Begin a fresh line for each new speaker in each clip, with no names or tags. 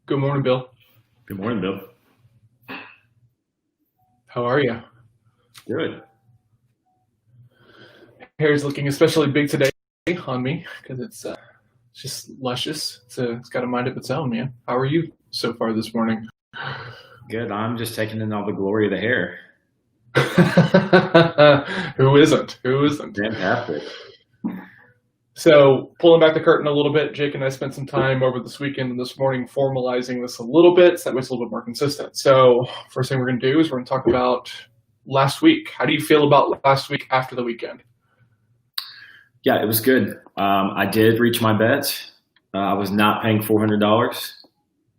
Good morning, Bill.
Good morning, Bill.
How are you?
Good.
Hair's looking especially big today on me because it's just luscious. It's got a mind of its own, man. How are you so far this morning?
Good. I'm just taking in all the glory of the hair.
Who isn't? Who isn't?
Fantastic.
So pulling back the curtain a little bit, Jake and I spent some time over this weekend and this morning formalizing this a little bit so that way it's a little bit more consistent. So first thing we're going to do is we're going to talk about last week. How do you feel about last week after the weekend?
Yeah, it was good. I did reach my bet. I was not paying $400.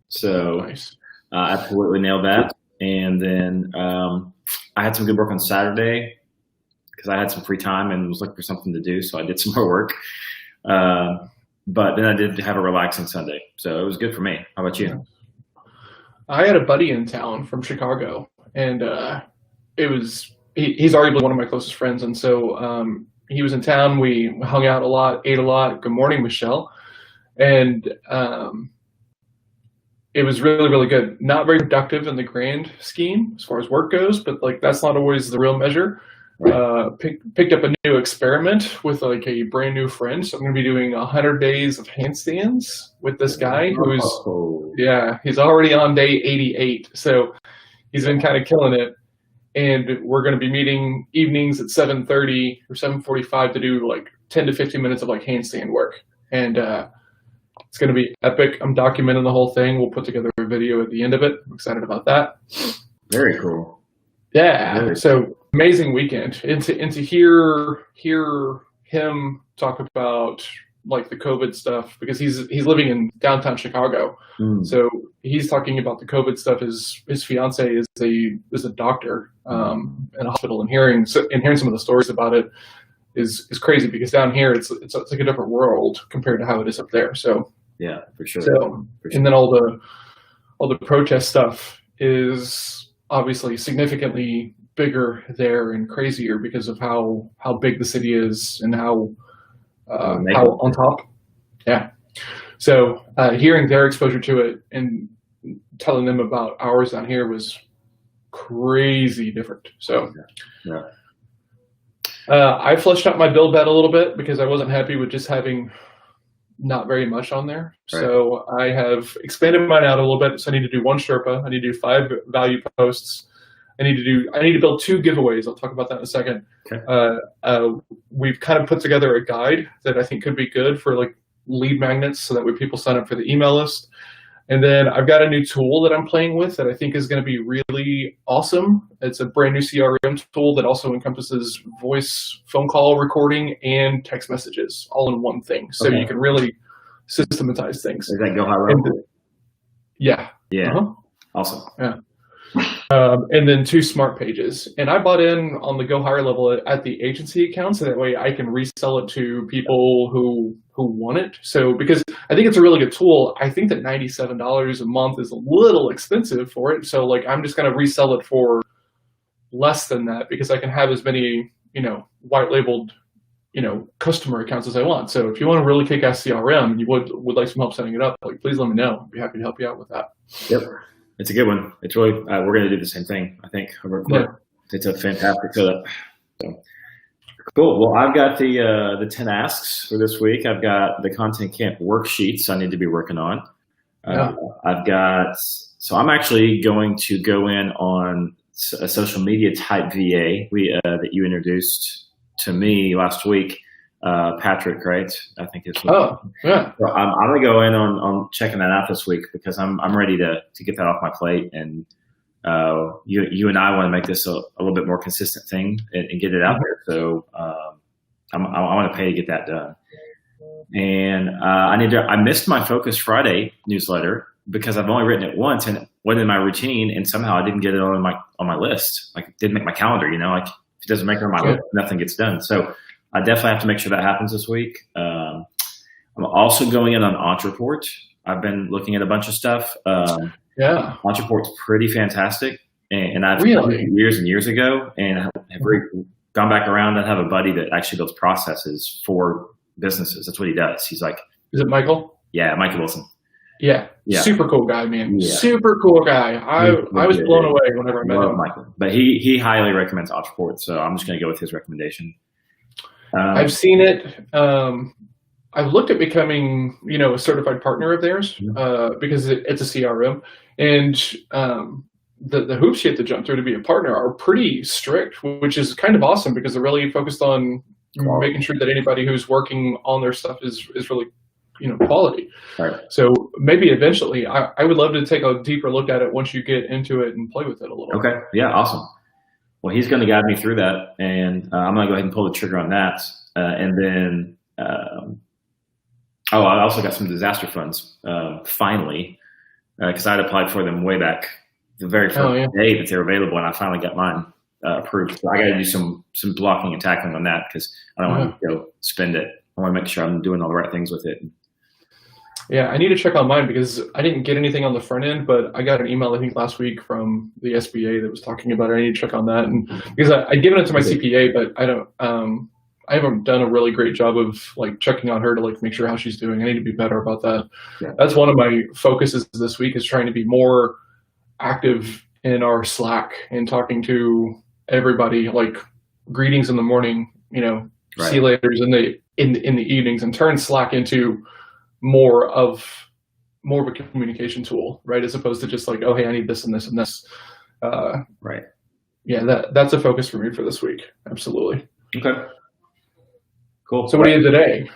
So
Nice.
absolutely nailed that. And then I had some good work on Saturday because I had some free time and was looking for something to do. So I did some more work. But then I did have a relaxing Sunday. So it was good for me. How about you?
I had a buddy in town from Chicago, and he's arguably one of my closest friends. And so he was in town. We hung out a lot, ate a lot. Good morning, Michelle. And it was really, really good. Not very productive in the grand scheme as far as work goes, but like that's not always the real measure. Picked up a new experiment with like a brand new friend. So I'm going to be doing 100 days of handstands with this guy he's already on day 88. So he's been kind of killing it. And we're going to be meeting evenings at 7:30 or 7:45 to do like 10 to 15 minutes of like handstand work. And it's going to be epic. I'm documenting the whole thing. We'll put together a video at the end of it. I'm excited about that.
Very cool.
Yeah.
Very
So amazing weekend. And to hear him talk about like the COVID stuff, because he's living in downtown Chicago. So he's talking about the COVID stuff. His fiance is a doctor in a hospital, and hearing some of the stories about it is crazy, because down here it's like a different world compared to how it is up there. So
yeah, for sure.
And then all the protest stuff is obviously significantly bigger there and crazier because of how big the city is and how on top. Yeah. So hearing their exposure to it and telling them about ours down here was crazy different. So I fleshed out my BIL bet a little bit because I wasn't happy with just having not very much on there. Right. So I have expanded mine out a little bit. So I need to do 1 Sherpa. I need to do 5 value posts. I need to build 2 giveaways. I'll talk about that in a second. Okay. We've kind of put together a guide that I think could be good for like lead magnets, so that way people sign up for the email list. And then I've got a new tool that I'm playing with that I think is going to be really awesome. It's a brand new CRM tool that also encompasses voice phone call recording and text messages all in one thing. So you can really systematize things.
Does that go high level?
Yeah.
Yeah.
Uh-huh.
Awesome.
Yeah. And then 2 smart pages. And I bought in on the go higher level at the agency account, so that way I can resell it to people who want it. So because I think it's a really good tool, I think that $97 a month is a little expensive for it. So like I'm just going to resell it for less than that, because I can have as many, white labeled, customer accounts as I want. So if you want a really kick-ass CRM and you would like some help setting it up, like please let me know. I'd be happy to help you out with that.
Yep. It's a good one. It's really, we're going to do the same thing, I think. It's a fantastic setup. So, cool. Well, I've got the 10 asks for this week. I've got the content camp worksheets I need to be working on. So I'm actually going to go in on a social media type VA that you introduced to me last week. Patrick, right? I think it's.
Oh, yeah.
So I'm going to go in on checking that out this week, because I'm ready to get that off my plate, and you and I want to make this a little bit more consistent thing and get it out there. So I want to pay to get that done. And I missed my Focus Friday newsletter because I've only written it once and it wasn't in my routine, and somehow I didn't get it on my list. Like, it didn't make my calendar. Like if it doesn't make it on my list, nothing gets done. So I definitely have to make sure that happens this week. I'm also going in on Entreport. I've been looking at a bunch of stuff. Entreport's pretty fantastic, and I've done it years and years ago, and have gone back around and have a buddy that actually builds processes for businesses. That's what he does. He's like,
is it Michael?
Yeah, Michael Wilson.
Yeah.
Yeah.
Super cool guy, man.
Yeah.
Super cool guy. I was blown away whenever I met him.
Michael. But he highly recommends Otraport, so I'm just going to go with his recommendation.
I've seen it. I've looked at becoming, a certified partner of theirs because it's a CRM, and the hoops you have to jump through to be a partner are pretty strict, which is kind of awesome because they're really focused on making sure that anybody who's working on their stuff is really, quality.
Right.
So maybe eventually, I would love to take a deeper look at it once you get into it and play with it a little.
Okay. Yeah. Awesome. Well, he's going to guide me through that, and I'm going to go ahead and pull the trigger on that, and then. I also got some disaster funds finally because I had applied for them way back the very first day that they were available, and I finally got mine approved. So I got to do some blocking and tackling on that because I don't want to go spend it. I want to make sure I'm doing all the right things with it.
Yeah, I need to check on mine because I didn't get anything on the front end, but I got an email I think last week from the SBA that was talking about it. I need to check on that, and because I'd given it to my CPA, but I haven't done a really great job of checking on her to make sure how she's doing. I need to be better about that. Yeah. That's one of my focuses this week is trying to be more active in our Slack and talking to everybody, greetings in the morning, see you later in the evenings, and turn Slack into more of a communication tool, right? As opposed to just oh, hey, I need this and this and this.
Right.
Yeah, that's a focus for me for this week. Absolutely.
Okay. Cool.
So what do you do today?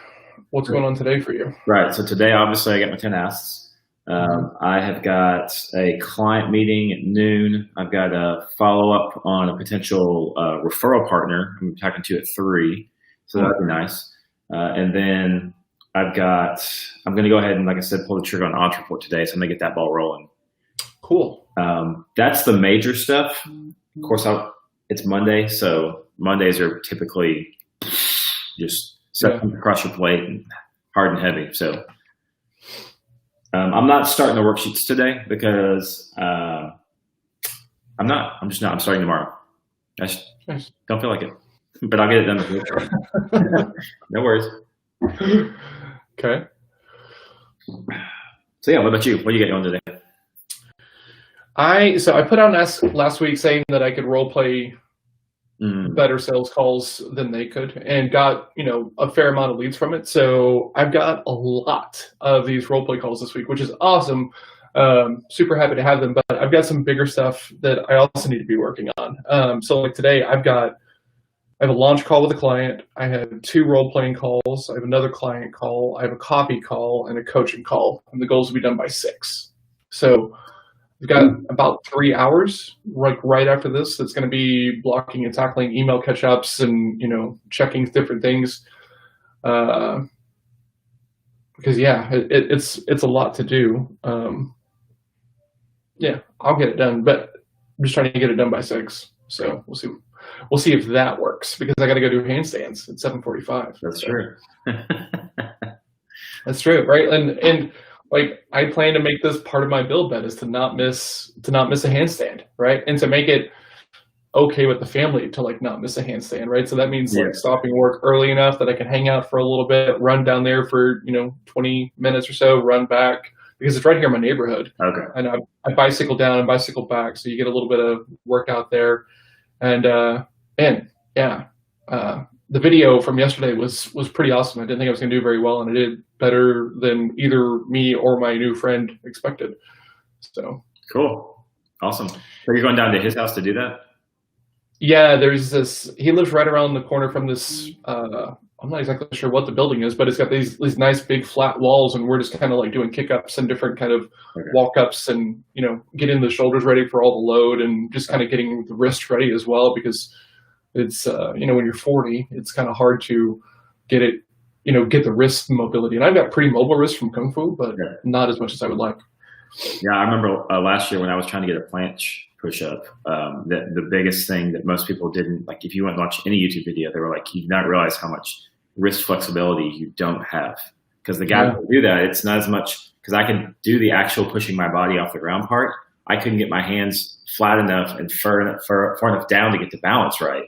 What's going on today for you?
Right. So today, obviously, I got my 10 asks. I have got a client meeting at noon. I've got a follow-up on a potential referral partner I'm talking to at 3. So that'd be nice. And then I'm going to go ahead and, like I said, pull the trigger on Otraport today. So I'm going to get that ball rolling.
Cool.
That's the major stuff. Of course, it's Monday. So Mondays are typically just something across your plate and hard and heavy. So I'm not starting the worksheets today because I'm just not. I'm starting tomorrow. I just don't feel like it, but I'll get it done this week. No worries.
Okay.
So yeah, what about you? What do you got on today?
I put out an ask last week saying that I could role play better sales calls than they could, and got a fair amount of leads from it. So I've got a lot of these role play calls this week, which is awesome. Super happy to have them, but I've got some bigger stuff that I also need to be working on. So today I have a launch call with a client. I have 2 role playing calls. I have another client call. I have a copy call and a coaching call, and the goals will be done by 6. So we've got about 3 hours right after this. That's going to be blocking and tackling email catch-ups and, checking different things. Because it's a lot to do. I'll get it done, but I'm just trying to get it done by 6. So we'll see. We'll see if that works because I got to go do handstands at 7:45.
That's true.
That's true, right? And I plan to make this part of my build bet is to not miss a handstand, right? And to make it okay with the family to not miss a handstand, right? So that means stopping work early enough that I can hang out for a little bit, run down there for 20 minutes or so, run back because it's right here in my neighborhood.
Okay.
And I bicycle down and bicycle back, so you get a little bit of workout there. And the video from yesterday was pretty awesome. I didn't think I was going to do very well, and I did better than either me or my new friend expected. So
cool, awesome. So you're going down to his house to do that? Yeah,
there's this. He lives right around the corner from this. I'm not exactly sure what the building is, but it's got these nice big flat walls, and we're just kind of doing kick-ups and different kind of walk-ups, and getting the shoulders ready for all the load, and just kind of getting the wrist ready as well, because it's when you're 40, it's kind of hard to get it, get the wrist mobility. And I've got pretty mobile wrists from Kung Fu, but not as much as I would like.
Yeah, I remember last year when I was trying to get a planche push-up, the biggest thing that most people didn't, if you went and watched any YouTube video, they were like, you do not realize how much wrist flexibility you don't have. Because the guy who do that, it's not as much, because I can do the actual pushing my body off the ground part. I couldn't get my hands flat enough and far enough down to get the balance right.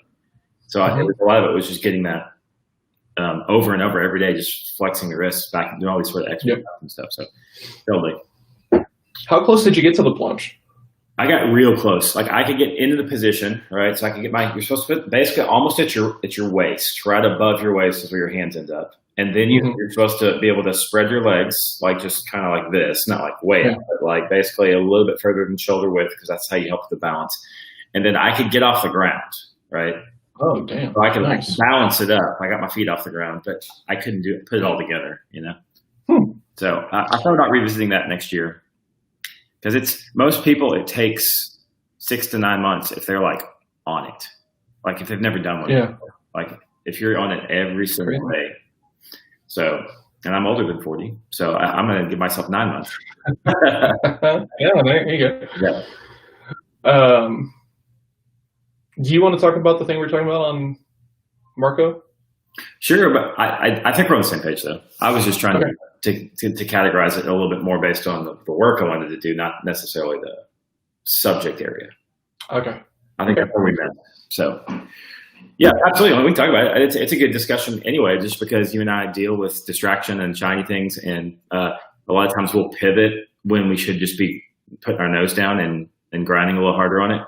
So a lot of it was just getting that over and over every day, just flexing the wrists back and doing all these sort of exercises and stuff. So totally.
How close did you get to the plunge?
I got real close. Like I could get into the position, right? So I could get you're supposed to put basically almost at your waist, right above your waist is where your hands end up. And then you're supposed to be able to spread your legs, like just kind of like this, not like way up, but like basically a little bit further than shoulder width, because that's how you help with the balance. And then I could get off the ground, right?
Oh, damn.
So I could like balance it up. I got my feet off the ground, but I couldn't put it all together, you know? So I thought about revisiting that next year. Because most people, it takes 6 to 9 months if they're like on it, like if they've never done one.
Yeah.
Like if you're on it every single day. So, and I'm older than 40, so I'm going to give myself 9 months.
Yeah, there you go.
Yeah.
Do you want to talk about the thing we're talking about on Marco?
Sure, but I think we're on the same page though. I was just trying to categorize it a little bit more based on the work I wanted to do, not necessarily the subject area.
Okay.
I think that's where we met. So, yeah, absolutely. When we talk about it, it's a good discussion anyway, just because you and I deal with distraction and shiny things, and a lot of times we'll pivot when we should just be putting our nose down and grinding a little harder on it.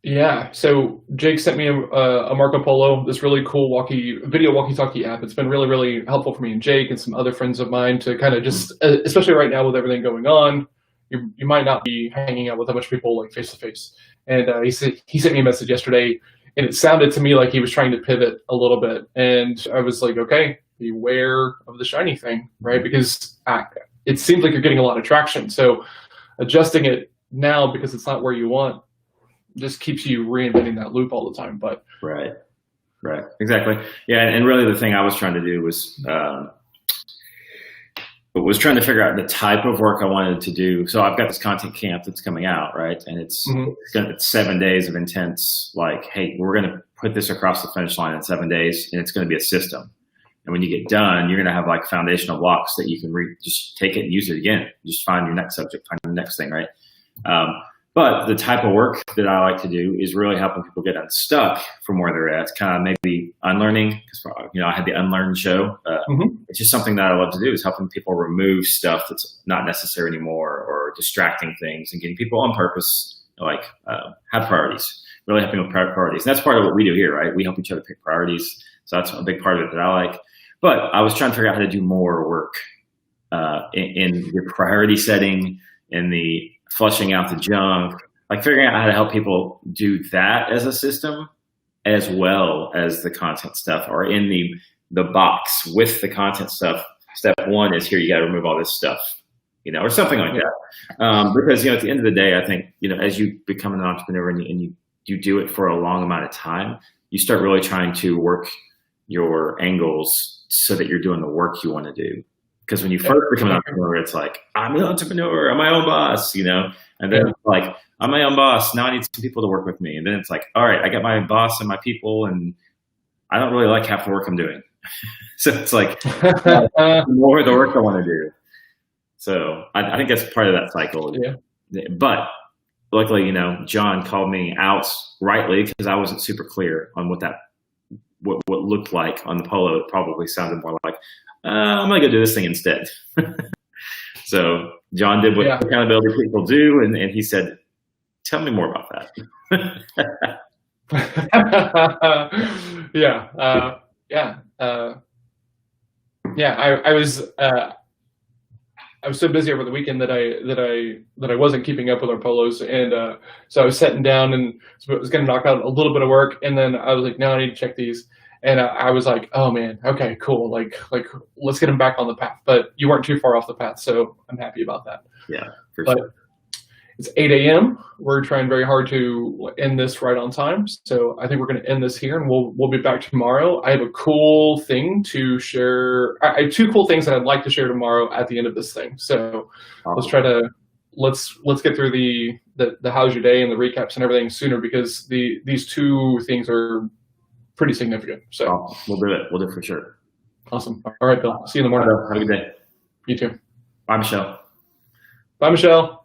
Yeah, so Jake sent me a Marco Polo, this really cool video walkie-talkie app. It's been really, really helpful for me and Jake and some other friends of mine to kind of just, especially right now with everything going on, you might not be hanging out with a bunch of people like face to face. And he sent me a message yesterday, and it sounded to me like he was trying to pivot a little bit. And I was like, okay, beware of the shiny thing, right? Because it seems like you're getting a lot of traction. So adjusting it now because it's not where you want just keeps you reinventing that loop all the time. But
right, exactly. Yeah, and really the thing I was trying to do was trying to figure out the type of work I wanted to do. So I've got this content camp that's coming out, right? And it's 7 days of intense, like, hey, we're going to put this across the finish line in 7 days, and it's going to be a system. And when you get done, you're going to have like foundational blocks that you can just take it and use it again. Just find your next subject, find the next thing, right? But the type of work that I like to do is really helping people get unstuck from where they're at. It's kind of maybe unlearning, because I had the Unlearn show. It's just something that I love to do, is helping people remove stuff that's not necessary anymore, or distracting things, and getting people on purpose, like have priorities. Really helping with priorities. And that's part of what we do here, right? We help each other pick priorities. So that's a big part of it that I like. But I was trying to figure out how to do more work in your priority setting, in the flushing out the junk, like figuring out how to help people do that as a system, as well as the content stuff, or in the box with the content stuff. Step one is, here, you got to remove all this stuff, or something like that. Because, at the end of the day, I think, as you become an entrepreneur and you do it for a long amount of time, you start really trying to work your angles so that you're doing the work you want to do. Because when you first become an entrepreneur, it's like, I'm an entrepreneur, I'm my own boss, and then it's like, I'm my own boss, now I need some people to work with me. And then it's like, all right, I got my boss and my people, and I don't really like half the work I'm doing. So it's like, more of the work I want to do. So I think that's part of that cycle. Yeah. But luckily, John called me out rightly, because I wasn't super clear on what looked like on the Polo. It probably sounded more like, I'm going to go do this thing instead. So John did what accountability people do, and he said, tell me more about that.
I was so busy over the weekend that I wasn't keeping up with our polos, and so I was sitting down and was going to knock out a little bit of work, and then I was like, no, I need to check these. And I was like, oh man, okay, cool. Like let's get him back on the path. But you weren't too far off the path, so I'm happy about that.
Yeah, for sure.
It's 8 a.m. We're trying very hard to end this right on time. So I think we're going to end this here, and we'll be back tomorrow. I have a cool thing to share. I have 2 cool things that I'd like to share tomorrow at the end of this thing. So let's get through the how's your day and the recaps and everything sooner, because these 2 things are pretty significant. So
we'll do it. We'll do it for sure.
Awesome. All right, Bill. See you in the morning.
Have a good day.
You too.
Bye, Michelle.
Bye, Michelle.